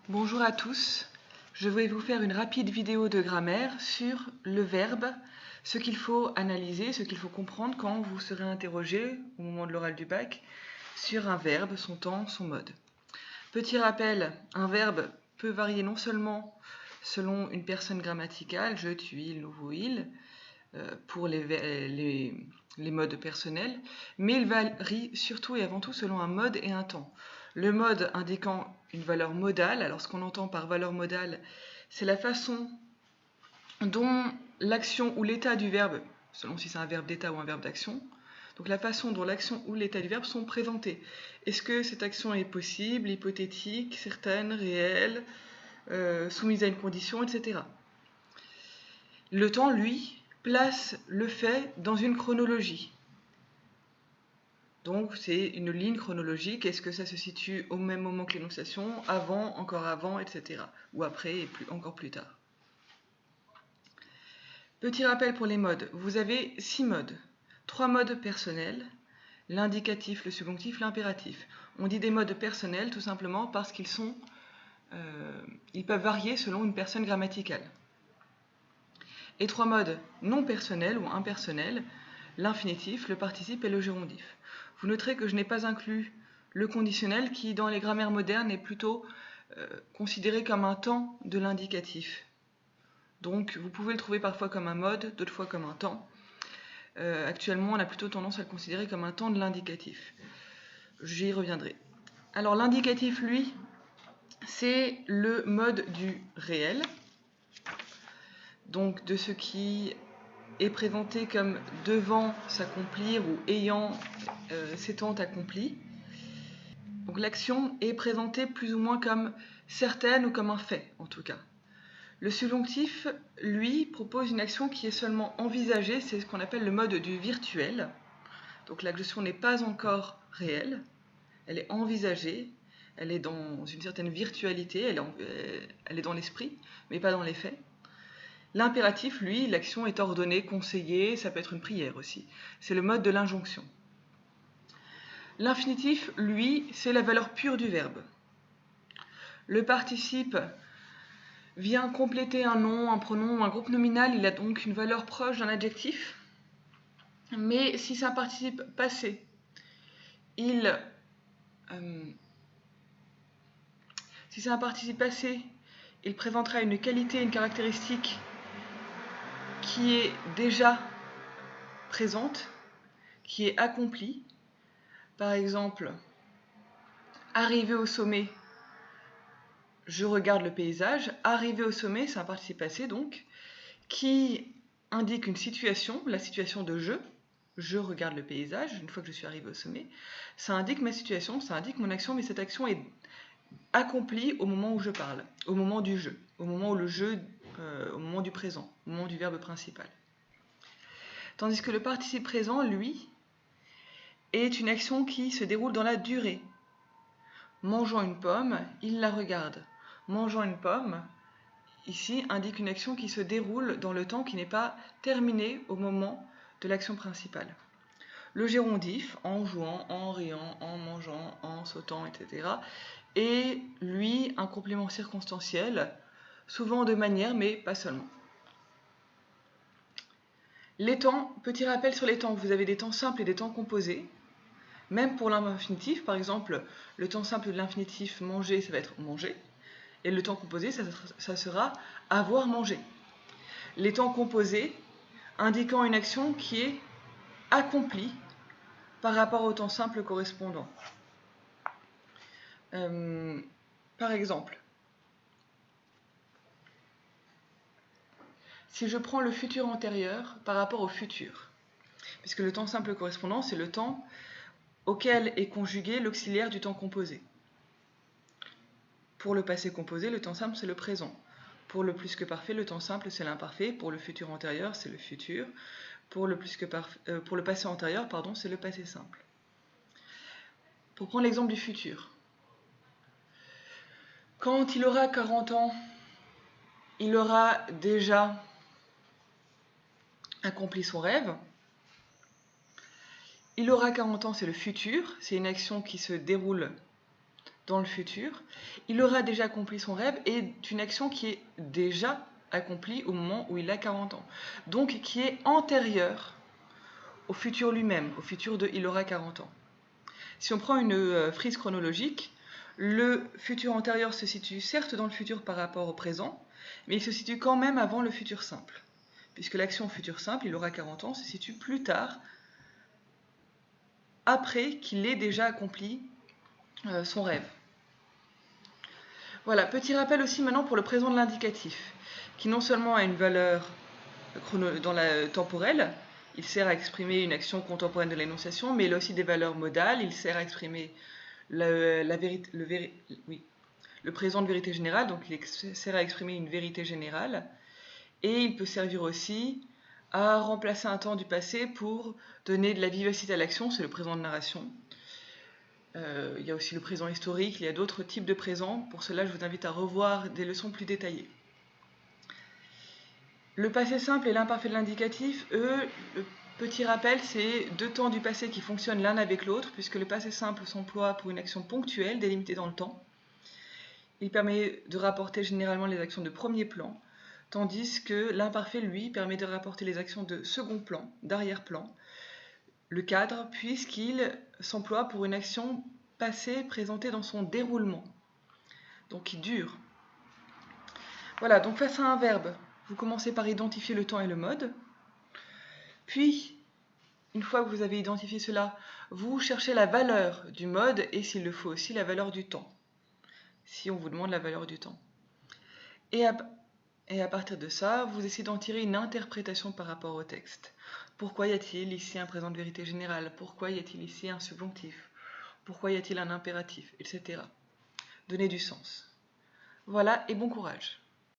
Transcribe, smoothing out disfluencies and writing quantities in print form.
Bonjour à tous, je vais vous faire une rapide vidéo de grammaire sur le verbe, ce qu'il faut analyser, ce qu'il faut comprendre quand vous serez interrogé au moment de l'oral du bac sur un verbe, son temps, son mode. Petit rappel, un verbe peut varier non seulement selon une personne grammaticale, je, tu, il, nous, vous, il, pour les modes personnels, mais il varie surtout et avant tout selon un mode et un temps. Le mode indiquant une valeur modale, alors ce qu'on entend par valeur modale, c'est la façon dont l'action ou l'état du verbe, selon si c'est un verbe d'état ou un verbe d'action, donc la façon dont l'action ou l'état du verbe sont présentés. Est-ce que cette action est possible, hypothétique, certaine, réelle, soumise à une condition, etc. Le temps, lui, place le fait dans une chronologie. Donc c'est une ligne chronologique. Est-ce que ça se situe au même moment que l'énonciation, avant, etc. Ou après et encore plus tard. Petit rappel pour les modes. Vous avez 6 modes. 3 modes personnels, l'indicatif, le subjonctif, l'impératif. On dit des modes personnels tout simplement parce qu'ils peuvent varier selon une personne grammaticale. Et 3 modes non personnels ou impersonnels, l'infinitif, le participe et le gérondif. Vous noterez que je n'ai pas inclus le conditionnel qui, dans les grammaires modernes, est plutôt considéré comme un temps de l'indicatif. Donc, vous pouvez le trouver parfois comme un mode, d'autres fois comme un temps. Actuellement, on a plutôt tendance à le considérer comme un temps de l'indicatif. J'y reviendrai. Alors, l'indicatif, lui, c'est le mode du réel, donc de ce qui est présenté comme devant s'accomplir ou ayant s'étant accompli. Donc l'action est présentée plus ou moins comme certaine ou comme un fait, en tout cas. Le subjonctif, lui, propose une action qui est seulement envisagée, c'est ce qu'on appelle le mode du virtuel. Donc l'action n'est pas encore réelle, elle est envisagée, elle est dans une certaine virtualité, elle est dans l'esprit, mais pas dans les faits. L'impératif, lui, l'action est ordonnée, conseillée, ça peut être une prière aussi. C'est le mode de l'injonction. L'infinitif, lui, c'est la valeur pure du verbe. Le participe vient compléter un nom, un pronom, un groupe nominal, il a donc une valeur proche d'un adjectif. Mais si c'est un participe passé, il présentera une qualité, une caractéristique qui est déjà présente, qui est accomplie. Par exemple, arriver au sommet, je regarde le paysage. Arriver au sommet, c'est un participe passé donc, qui indique une situation, la situation de je regarde le paysage, une fois que je suis arrivé au sommet. Ça indique ma situation, ça indique mon action, mais cette action est accomplie au moment où je parle, au moment du jeu, au moment où au moment du présent, au moment du verbe principal. Tandis que le participe présent, lui, est une action qui se déroule dans la durée. Mangeant une pomme, il la regarde. Mangeant une pomme, ici, indique une action qui se déroule dans le temps, qui n'est pas terminée au moment de l'action principale. Le gérondif, en jouant, en riant, en mangeant, en sautant, etc., est, lui, un complément circonstanciel, souvent de manière, mais pas seulement. Les temps, petit rappel sur les temps, vous avez des temps simples et des temps composés. Même pour l'infinitif, par exemple, le temps simple de l'infinitif manger, ça va être manger. Et le temps composé, ça sera avoir mangé. Les temps composés indiquant une action qui est accomplie par rapport au temps simple correspondant. Par exemple, si je prends le futur antérieur par rapport au futur, puisque le temps simple correspondant, c'est le temps auquel est conjugué l'auxiliaire du temps composé. Pour le passé composé, le temps simple, c'est le présent. Pour le plus que parfait, le temps simple, c'est l'imparfait. Pour le futur antérieur, c'est le futur. Pour le passé antérieur, c'est le passé simple. Pour prendre l'exemple du futur. Quand il aura 40 ans, il aura déjà accompli son rêve. Il aura 40 ans, c'est le futur. C'est une action qui se déroule dans le futur, il aura déjà accompli son rêve et est une action qui est déjà accomplie au moment où il a 40 ans. Donc qui est antérieure au futur lui-même, au futur de il aura 40 ans. Si on prend une frise chronologique, le futur antérieur se situe certes dans le futur par rapport au présent, mais il se situe quand même avant le futur simple. Puisque l'action futur simple, il aura 40 ans, se situe plus tard, après qu'il ait déjà accompli son rêve. Voilà, petit rappel aussi maintenant pour le présent de l'indicatif, qui non seulement a une valeur dans la temporelle, il sert à exprimer une action contemporaine de l'énonciation, mais il a aussi des valeurs modales, il sert à exprimer le présent de vérité générale, donc il sert à exprimer une vérité générale, et il peut servir aussi à remplacer un temps du passé pour donner de la vivacité à l'action, c'est le présent de narration. Il y a aussi le présent historique, il y a d'autres types de présents, pour cela je vous invite à revoir des leçons plus détaillées. Le passé simple et l'imparfait de l'indicatif, eux, le petit rappel, c'est deux temps du passé qui fonctionnent l'un avec l'autre, puisque le passé simple s'emploie pour une action ponctuelle, délimitée dans le temps. Il permet de rapporter généralement les actions de premier plan, tandis que l'imparfait, lui, permet de rapporter les actions de second plan, d'arrière-plan, le cadre, puisqu'il s'emploie pour une action passée présentée dans son déroulement, donc qui dure. Voilà, donc face à un verbe, vous commencez par identifier le temps et le mode, puis, une fois que vous avez identifié cela, vous cherchez la valeur du mode et, s'il le faut aussi, la valeur du temps, si on vous demande la valeur du temps. Et à partir de ça, vous essayez d'en tirer une interprétation par rapport au texte. Pourquoi y a-t-il ici un présent de vérité générale? Pourquoi y a-t-il ici un subjonctif? Pourquoi y a-t-il un impératif? Etc. Donnez du sens. Voilà, et bon courage.